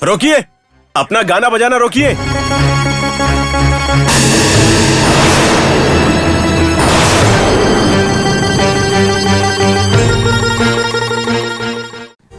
रोकिए, अपना गाना बजाना रोकिए।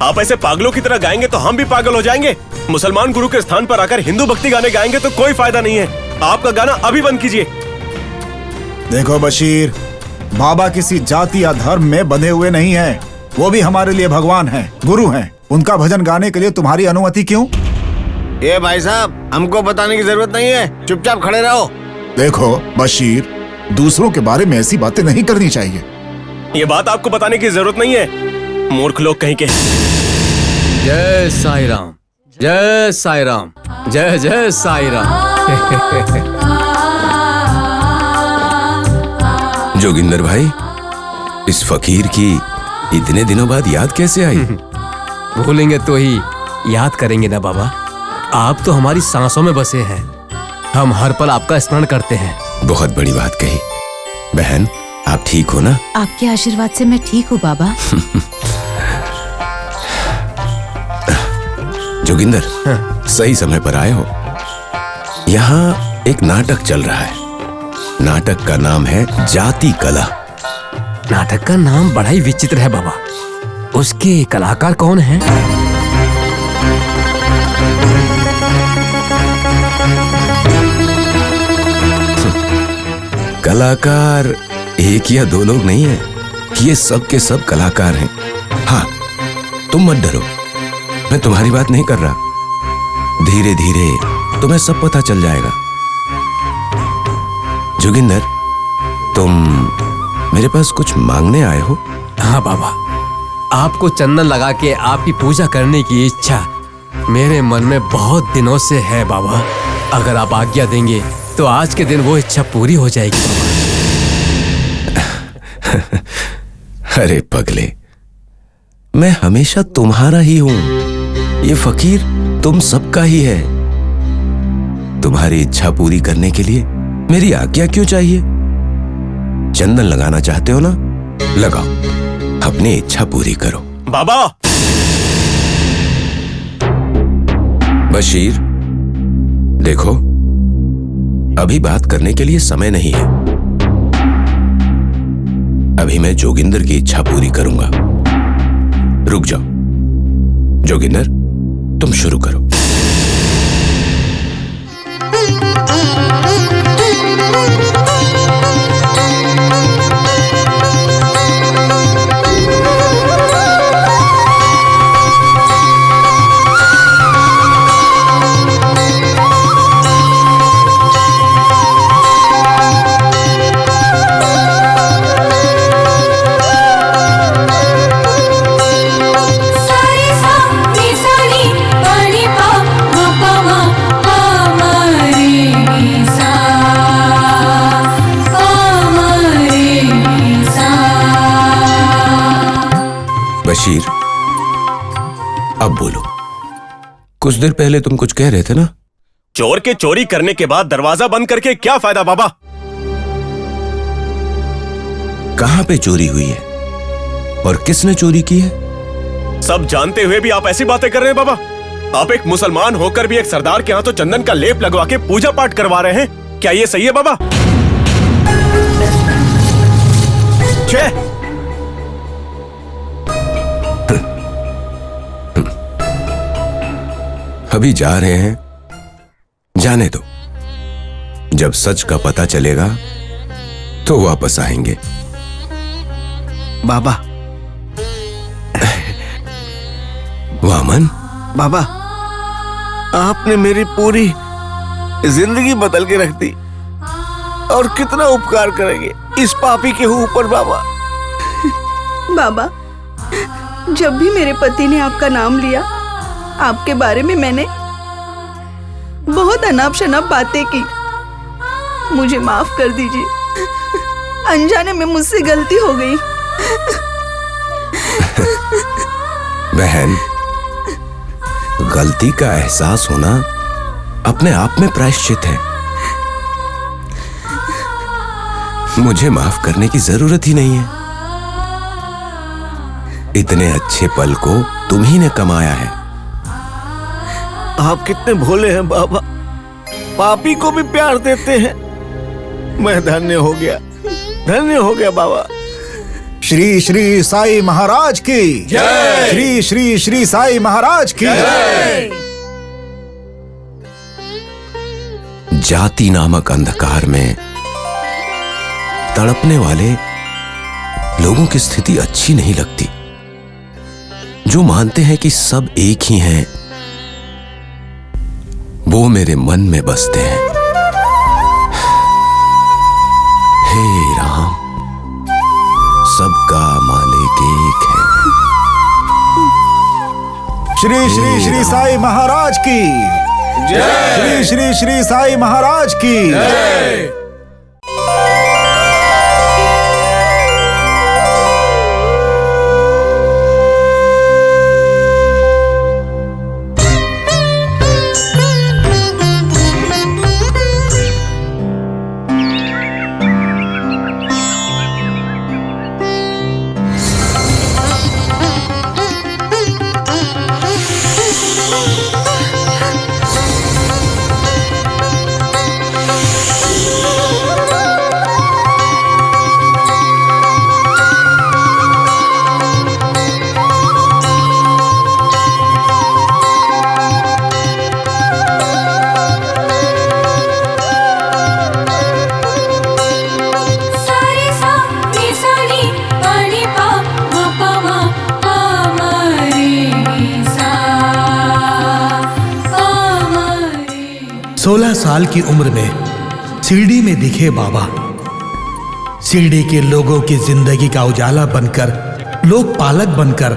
आप ऐसे पागलों की तरह गाएंगे तो हम भी पागल हो जाएंगे। मुसलमान गुरु के स्थान पर आकर हिंदू भक्ति गाने गाएंगे तो कोई फायदा नहीं है। आपका गाना अभी बंद कीजिए। देखो बशीर, बाबा किसी जाति या धर्म में बंधे हुए नहीं हैं। वो भी हमारे लिए भगवान हैं, गुरु हैं। उनका भजन गाने के लिए तुम्हारी अनुमति क्यों? ये भाई साहब, हमको बताने की जरूरत नहीं है, चुपचाप खड़े रहो। देखो बशीर, दूसरों के बारे में ऐसी बातें नहीं करनी चाहिए। ये बात आपको बताने की जरूरत नहीं है, मूर्ख लोग कहीं के। जय साईं राम, जय साईं राम, जय जय साईं राम। जोगिंदर भाई, इस फकीर की इतने दिनों बाद याद कैसे आई? भूलेंगे तो ही याद करेंगे ना बाबा। आप तो हमारी सांसों में बसे हैं। हम हर पल आपका स्मरण करते हैं। बहुत बड़ी बात कही। बहन, आप ठीक हो ना? आपके आशीर्वाद से मैं ठीक हूँ बाबा। जोगिंदर, सही समय पर आए हो। यहाँ एक नाटक चल रहा है। नाटक का नाम है जाति कला। नाटक का नाम बड़ा ही विचित्र है बाबा। उसके कलाकार कौन हैं? कलाकार एक या दो लोग नहीं है, ये सब के सब कलाकार हैं। हाँ, तुम मत डरो, मैं तुम्हारी बात नहीं कर रहा। धीरे धीरे तुम्हें सब पता चल जाएगा। जोगिंदर, तुम मेरे पास कुछ मांगने आए हो? हाँ बाबा, आपको चंदन लगा के आपकी पूजा करने की इच्छा मेरे मन में बहुत दिनों से है बाबा। अगर आप आज्ञा देंगे तो आज के दिन वो इच्छा पूरी हो जाएगी बाबा। अरे पगले, मैं हमेशा तुम्हारा ही हूं। ये फकीर तुम सबका ही है। तुम्हारी इच्छा पूरी करने के लिए मेरी आज्ञा क्यों चाहिए? चंदन लगाना चाहते हो ना, लगाओ, अपनी इच्छा पूरी करो। बाबा! बशीर, देखो, अभी बात करने के लिए समय नहीं है। अभी मैं जोगिंदर की इच्छा पूरी करूंगा। रुक जाओ। जोगिंदर, तुम शुरू करो। बशीर, अब बोलो। कुछ देर पहले तुम कुछ कह रहे थे ना? चोर के चोरी करने के बाद दरवाजा बंद करके क्या फायदा बाबा? कहां पे चोरी हुई है और किसने चोरी की है? सब जानते हुए भी आप ऐसी बातें कर रहे हैं बाबा। आप एक मुसलमान होकर भी एक सरदार के हाथों चंदन का लेप लगवा के पूजा पाठ करवा रहे हैं। क्या ये सही है बाबा? छह! अभी जा रहे हैं जाने दो, जब सच का पता चलेगा तो वापस आएंगे। बाबा, वामन, बाबा, आपने मेरी पूरी जिंदगी बदल के रख दी, और कितना उपकार करेंगे इस पापी के ऊपर बाबा। बाबा, जब भी मेरे पति ने आपका नाम लिया, आपके बारे में मैंने बहुत अनाप शनाप बातें की। मुझे माफ कर दीजिए, अनजाने में मुझसे गलती हो गई। बहन, गलती का एहसास होना अपने आप में प्रायश्चित है। मुझे माफ करने की जरूरत ही नहीं है। इतने अच्छे पल को तुम ही ने कमाया है। आप कितने भोले हैं बाबा, पापी को भी प्यार देते हैं। मैं धन्य हो गया, धन्य हो गया बाबा। श्री श्री साई महाराज की जय। श्री श्री श्री साई महाराज की जय। जाति नामक अंधकार में तड़पने वाले लोगों की स्थिति अच्छी नहीं लगती। जो मानते हैं कि सब एक ही हैं, वो मेरे मन में बसते हैं। हे राम, सबका मालिक एक है। श्री श्री श्री साई महाराज की जय। श्री श्री श्री साई महाराज की जय। साल की उम्र में शिरडी में दिखे बाबा। शिरडी के लोगों की जिंदगी का उजाला बनकर, लोक पालक बनकर,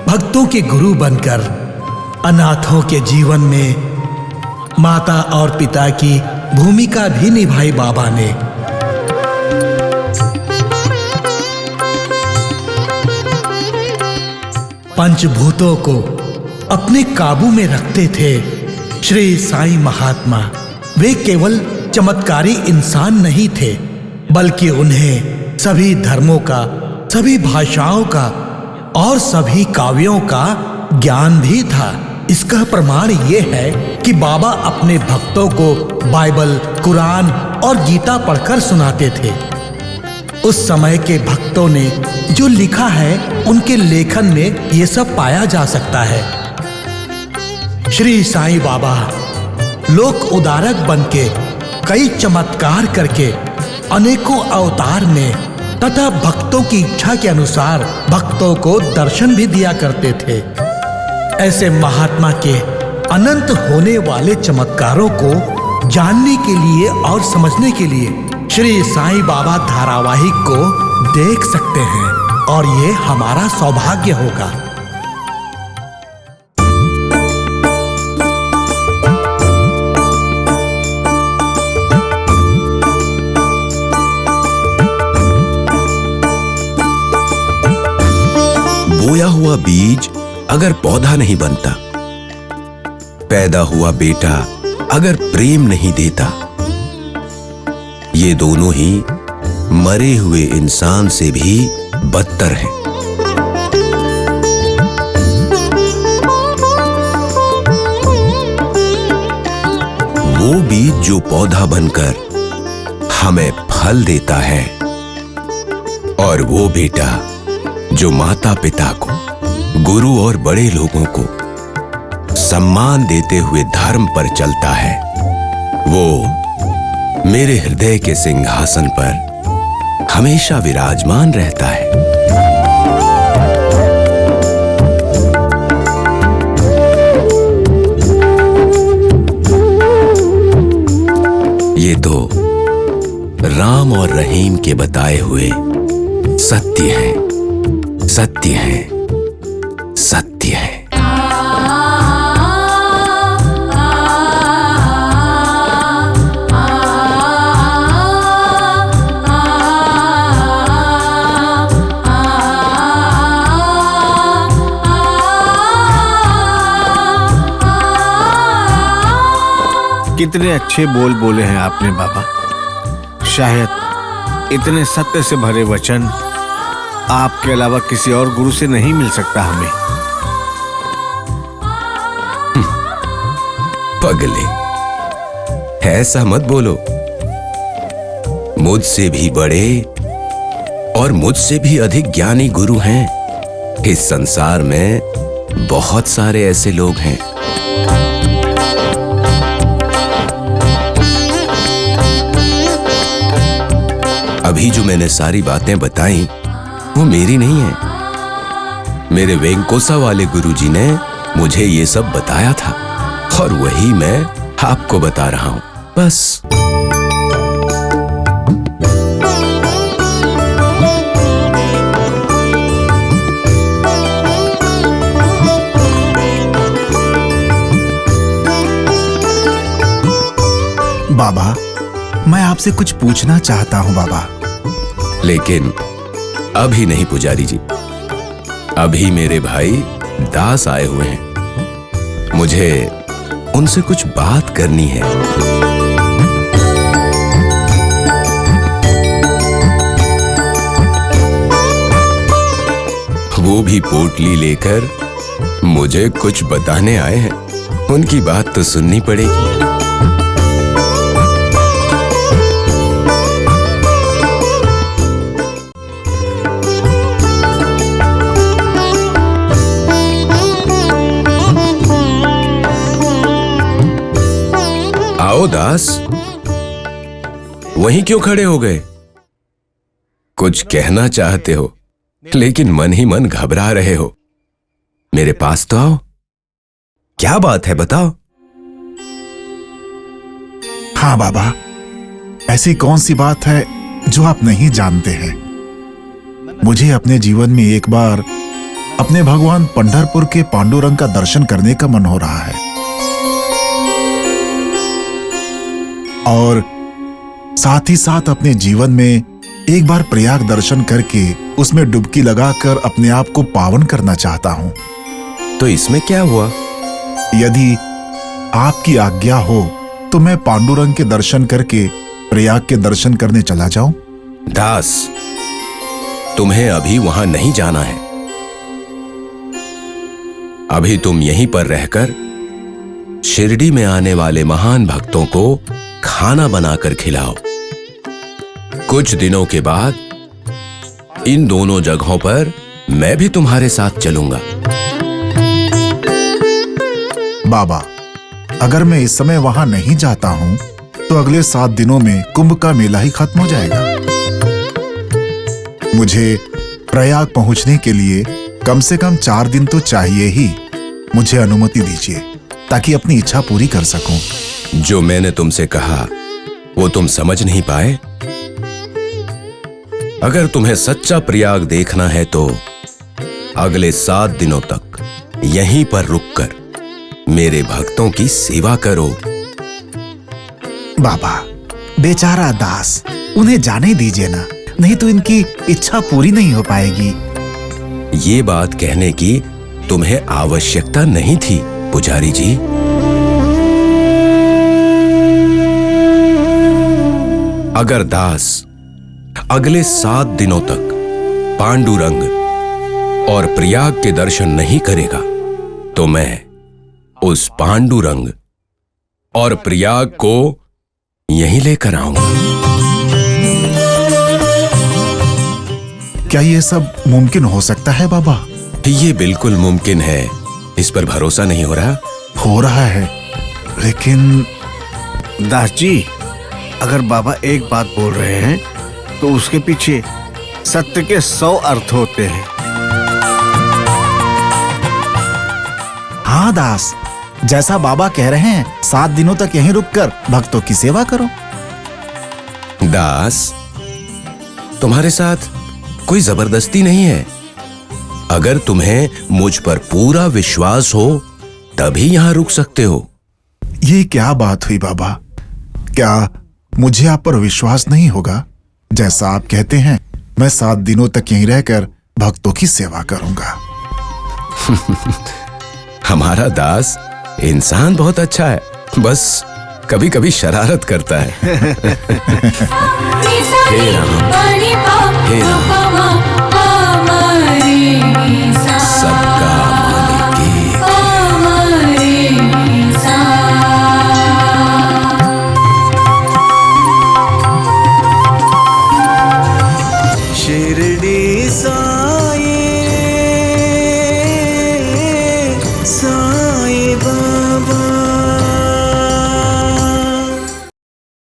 भक्तों के गुरु बनकर, अनाथों के जीवन में माता और पिता की भूमिका भी निभाई बाबा ने। पंचभूतों को अपने काबू में रखते थे श्री साईं महात्मा। वे केवल चमत्कारी इंसान नहीं थे, बल्कि उन्हें सभी धर्मों का, सभी भाषाओं का और सभी काव्यों का ज्ञान भी था। इसका प्रमाण ये है कि बाबा अपने भक्तों को बाइबल, कुरान और गीता पढ़कर सुनाते थे। उस समय के भक्तों ने जो लिखा है, उनके लेखन में ये सब पाया जा सकता है। श्री साईं बाबा लोक उदारक बनके, कई चमत्कार करके, अनेकों अवतार में तथा भक्तों की इच्छा के अनुसार भक्तों को दर्शन भी दिया करते थे। ऐसे महात्मा के अनंत होने वाले चमत्कारों को जानने के लिए और समझने के लिए श्री साईं बाबा धारावाहिक को देख सकते हैं, और ये हमारा सौभाग्य होगा। बोया हुआ बीज अगर पौधा नहीं बनता, पैदा हुआ बेटा अगर प्रेम नहीं देता, ये दोनों ही मरे हुए इंसान से भी बदतर हैं। वो बीज जो पौधा बनकर हमें फल देता है, और वो बेटा जो माता पिता को, गुरु और बड़े लोगों को सम्मान देते हुए धर्म पर चलता है, वो मेरे हृदय के सिंहासन पर हमेशा विराजमान रहता है। ये तो राम और रहीम के बताए हुए सत्य है, सत्य है, सत्य है। कितने अच्छे बोल बोले हैं आपने बाबा। शायद इतने सत्य से भरे वचन आपके अलावा किसी और गुरु से नहीं मिल सकता हमें। पगले, ऐसा मत बोलो। मुझसे भी बड़े और मुझसे भी अधिक ज्ञानी गुरु हैं। इस संसार में बहुत सारे ऐसे लोग हैं। अभी जो मैंने सारी बातें बताई वो मेरी नहीं है। मेरे वेंकोसा वाले गुरुजी ने मुझे ये सब बताया था और वही मैं आपको बता रहा हूं, बस। बाबा, मैं आपसे कुछ पूछना चाहता हूं बाबा। लेकिन अभी नहीं पुजारी जी, अभी मेरे भाई दास आए हुए हैं। मुझे उनसे कुछ बात करनी है। वो भी पोटली लेकर मुझे कुछ बताने आए हैं। उनकी बात तो सुननी पड़ेगी। आओ दास, वहीं क्यों खड़े हो गए? कुछ कहना चाहते हो लेकिन मन ही मन घबरा रहे हो। मेरे पास तो आओ, क्या बात है बताओ। हाँ बाबा, ऐसी कौन सी बात है जो आप नहीं जानते हैं? मुझे अपने जीवन में एक बार अपने भगवान पंढरपुर के पांडुरंग का दर्शन करने का मन हो रहा है, और साथ ही साथ अपने जीवन में एक बार प्रयाग दर्शन करके उसमें डुबकी लगाकर अपने आप को पावन करना चाहता हूं। तो इसमें क्या हुआ? यदि आपकी आज्ञा हो तो मैं पांडुरंग के दर्शन करके प्रयाग के दर्शन करने चला जाऊं। दास, तुम्हें अभी वहां नहीं जाना है। अभी तुम यहीं पर रहकर शिरडी में आने वाले महान भक्तों को खाना बनाकर खिलाओ। कुछ दिनों के बाद इन दोनों जगहों पर मैं भी तुम्हारे साथ चलूंगा। बाबा, अगर मैं इस समय वहां नहीं जाता हूं तो अगले 7 दिनों में कुंभ का मेला ही खत्म हो जाएगा। मुझे प्रयाग पहुंचने के लिए कम से कम 4 दिन तो चाहिए ही। मुझे अनुमति दीजिए ताकि अपनी इच्छा पूरी कर सकूं। जो मैंने तुमसे कहा वो तुम समझ नहीं पाए? अगर तुम्हें सच्चा प्रयाग देखना है तो अगले 7 दिनों तक यहीं पर रुककर मेरे भक्तों की सेवा करो। बाबा, बेचारा दास, उन्हें जाने दीजिए ना, नहीं तो इनकी इच्छा पूरी नहीं हो पाएगी। ये बात कहने की तुम्हें आवश्यकता नहीं थी पुजारी जी। अगर दास अगले 7 दिनों तक पांडुरंग और प्रयाग के दर्शन नहीं करेगा तो मैं उस पांडुरंग और प्रयाग को यहीं लेकर आऊंगा। क्या ये सब मुमकिन हो सकता है बाबा? ये बिल्कुल मुमकिन है। इस पर भरोसा नहीं हो रहा? हो रहा है, लेकिन दास जी, अगर बाबा एक बात बोल रहे हैं तो उसके पीछे सत्य के 100 अर्थ होते हैं। हाँ दास, जैसा बाबा कह रहे हैं 7 दिनों तक यहीं रुककर भक्तों की सेवा करो। दास, तुम्हारे साथ कोई जबरदस्ती नहीं है। अगर तुम्हें मुझ पर पूरा विश्वास हो तभी यहां रुक सकते हो। ये क्या बात हुई बाबा? क्या मुझे आप पर विश्वास नहीं होगा? जैसा आप कहते हैं मैं 7 दिनों तक यहीं रहकर भक्तों की सेवा करूंगा। हमारा दास इंसान बहुत अच्छा है, बस कभी कभी शरारत करता है। हे राम, हे राम।